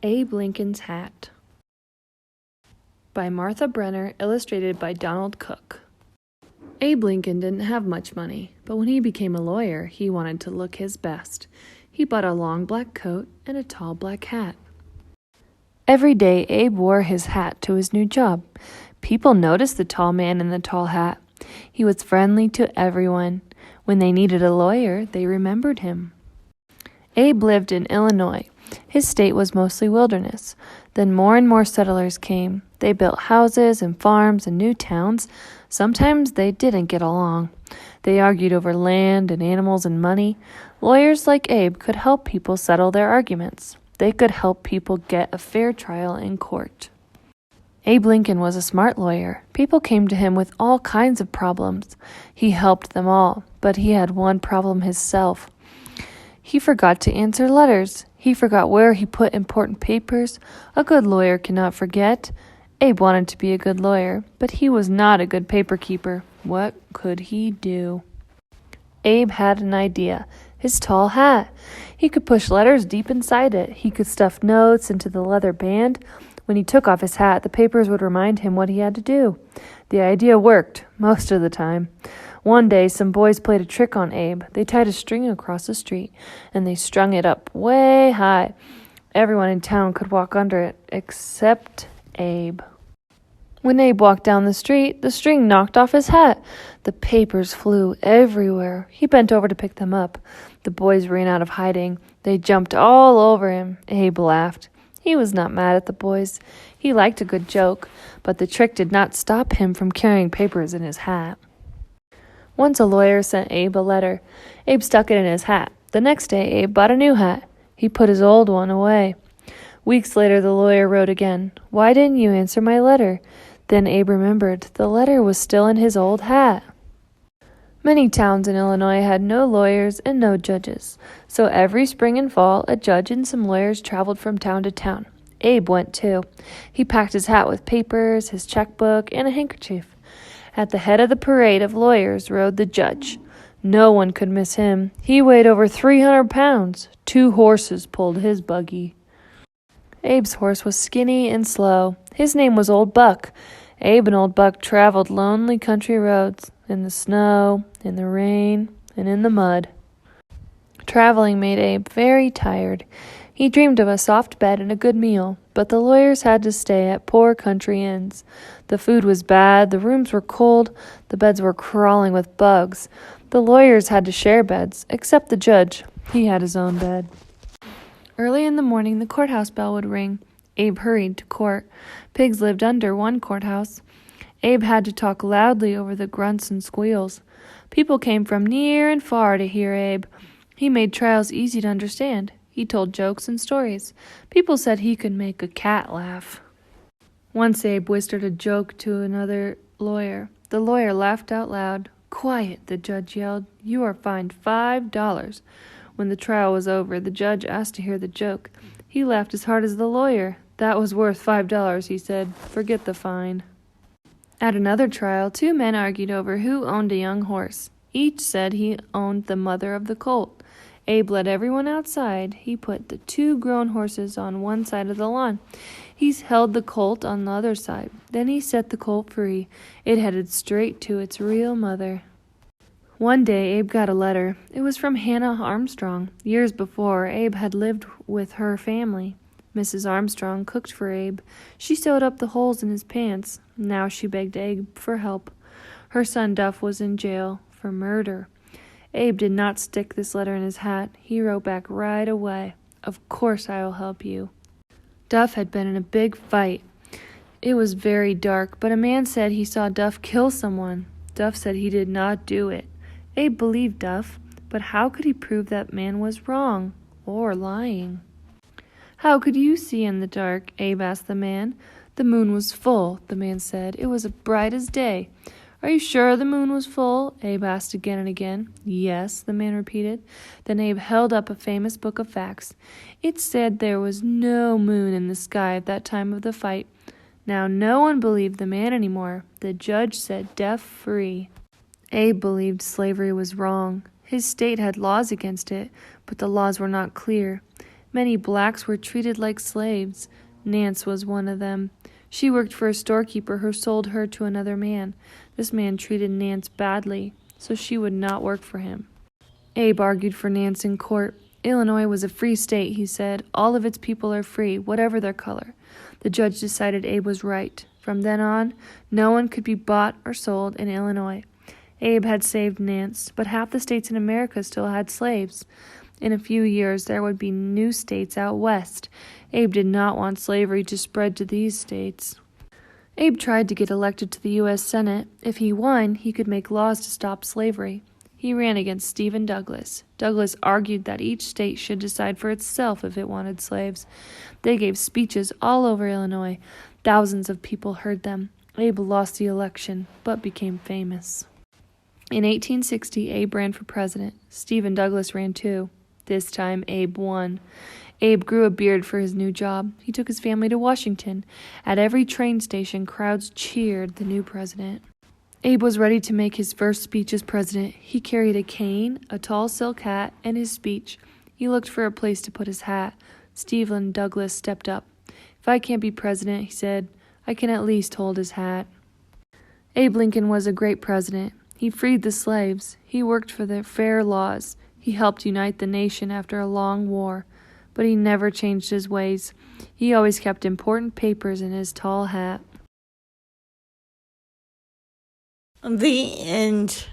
Abe Lincoln's Hat by Martha Brenner, illustrated by Donald Cook. Abe Lincoln didn't have much money, but when he became a lawyer, he wanted to look his best. He bought a long black coat and a tall black hat. Every day, Abe wore his hat to his new job. People noticed the tall man in the tall hat. He was friendly to everyone. When they needed a lawyer, they remembered him. Abe lived in Illinois. His state was mostly wilderness. Then more and more settlers came. They built houses and farms and new towns. Sometimes they didn't get along. They argued over land and animals and money. Lawyers like Abe could help people settle their arguments. They could help people get a fair trial in court. Abe Lincoln was a smart lawyer. People came to him with all kinds of problems. He helped them all, but he had one problem himself. He forgot to answer letters. He forgot where he put important papers. A good lawyer cannot forget. Abe wanted to be a good lawyer, but he was not a good paper keeper. What could he do? Abe had an idea. His tall hat. He could push letters deep inside it. He could stuff notes into the leather band. When he took off his hat, the papers would remind him what he had to do. The idea worked, most of the time. One day, some boys played a trick on Abe. They tied a string across the street, and they strung it up way high. Everyone in town could walk under it, except Abe. When Abe walked down the street, the string knocked off his hat. The papers flew everywhere. He bent over to pick them up. The boys ran out of hiding. They jumped all over him. Abe laughed. He was not mad at the boys. He liked a good joke, but the trick did not stop him from carrying papers in his hat. Once a lawyer sent Abe a letter. Abe stuck it in his hat. The next day, Abe bought a new hat. He put his old one away. Weeks later, the lawyer wrote again. "Why didn't you answer my letter?" Then Abe remembered. The letter was still in his old hat. Many towns in Illinois had no lawyers and no judges. So every spring and fall, a judge and some lawyers traveled from town to town. Abe went too. He packed his hat with papers, his checkbook, and a handkerchief. At the head of the parade of lawyers rode the judge. No one could miss him. He weighed over 300 pounds. 2 horses pulled his buggy. Abe's horse was skinny and slow. His name was Old Buck. Abe and Old Buck traveled lonely country roads, in the snow, in the rain, and in the mud. Traveling made Abe very tired. He dreamed of a soft bed and a good meal, but the lawyers had to stay at poor country inns. The food was bad, the rooms were cold, the beds were crawling with bugs. The lawyers had to share beds, except the judge. He had his own bed. Early in the morning, the courthouse bell would ring. Abe hurried to court. Pigs lived under one courthouse. Abe had to talk loudly over the grunts and squeals. People came from near and far to hear Abe. He made trials easy to understand. He told jokes and stories. People said he could make a cat laugh. Once Abe whispered a joke to another lawyer. The lawyer laughed out loud. "Quiet," the judge yelled. "You are fined $5. When the trial was over, the judge asked to hear the joke. He laughed as hard as the lawyer. "That was worth $5, he said. "Forget the fine." At another trial, 2 men argued over who owned a young horse. Each said he owned the mother of the colt. Abe led everyone outside. He put the 2 grown horses on one side of the lawn. He held the colt on the other side. Then he set the colt free. It headed straight to its real mother. One day, Abe got a letter. It was from Hannah Armstrong. Years before, Abe had lived with her family. Mrs. Armstrong cooked for Abe. She sewed up the holes in his pants. Now she begged Abe for help. Her son Duff was in jail for murder. Abe did not stick this letter in his hat. He wrote back right away. "Of course I will help you." Duff had been in a big fight. It was very dark, but a man said he saw Duff kill someone. Duff said he did not do it. Abe believed Duff, but how could he prove that man was wrong or lying? "How could you see in the dark?" Abe asked the man. "The moon was full," the man said. "It was as bright as day." "Are you sure the moon was full?" Abe asked again and again. "Yes," the man repeated. Then Abe held up a famous book of facts. It said there was no moon in the sky at that time of the fight. Now no one believed the man anymore. The judge said Duff free. Abe believed slavery was wrong. His state had laws against it, but the laws were not clear. Many blacks were treated like slaves. Nance was one of them. She worked for a storekeeper who sold her to another man. This man treated Nance badly, so she would not work for him. Abe argued for Nance in court. Illinois was a free state, he said. All of its people are free, whatever their color. The judge decided Abe was right. From then on, no one could be bought or sold in Illinois. Abe had saved Nance, but half the states in America still had slaves. In a few years, there would be new states out west. Abe did not want slavery to spread to these states. Abe tried to get elected to the U.S. Senate. If he won, he could make laws to stop slavery. He ran against Stephen Douglas. Douglas argued that each state should decide for itself if it wanted slaves. They gave speeches all over Illinois. Thousands of people heard them. Abe lost the election, but became famous. In 1860, Abe ran for president. Stephen Douglas ran too. This time, Abe won. Abe grew a beard for his new job. He took his family to Washington. At every train station, crowds cheered the new president. Abe was ready to make his first speech as president. He carried a cane, a tall silk hat, and his speech. He looked for a place to put his hat. Stephen Douglas stepped up. "If I can't be president," he said, "I can at least hold his hat." Abe Lincoln was a great president. He freed the slaves. He worked for the fair laws. He helped unite the nation after a long war. But he never changed his ways. He always kept important papers in his tall hat. The end.